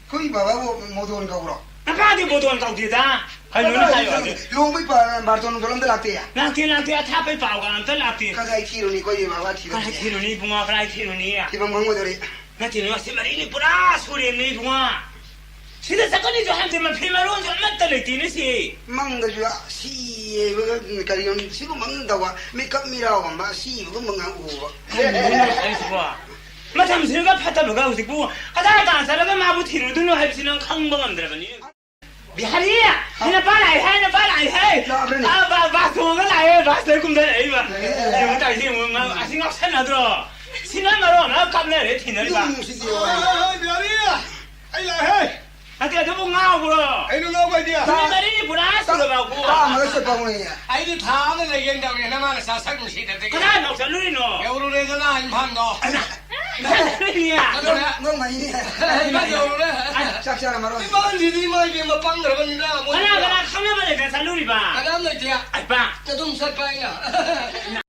거의 봐봐고 못 오는 거구나. 아빠한테 못 오는 거기다. 할머니 사요. 용비 봐 마르톤 돌아온다 락대야. 락대 타페 빠오가 안 락대. 가가이 티로니 거의 봐봐 티로. 가이 티로니 붕어 가이 티로니야. 티방 광고들이. 나 티로니 세마리니 뿌라 소리니 붕어. 시대 사건이 좀 한테만 피마로 좀 맞다를 뛰는시. 망가지야 시 가리온 시고 먹는다고 메이크업 미라고 막 시고 먹는다고. 마참 세가 파다 뭐가 오시고 하다가 사람은 마부 티로드는 할지는 강봉함들거니. 비하리야, hina 빨아이 해. 아, 도가 나요, 될 꿈들 에이바. 이거 다 이제 뭐 생각 살나들어. 신나마로 나 깜네 티너리 봐. 비하리야, 아이라 해. 아까 너 나오고. 아이로 나와야 돼. 나다리 브라스로 가고. 먹었어 방울이야. 아이디 다음에 얘기한다고 나만 사사금 시대 되게. 그나 녹사 누리노. 여우로래서 나 인판도. 나다리야. 너 많이 해. 이만 여우로래. 짝짝아 말아. 이만 지디만 이게 뭐 빵들어간다. 그나 카메라에 가서 누리 봐. 아담 너지야. 아이 봐. 저좀 살빠이야.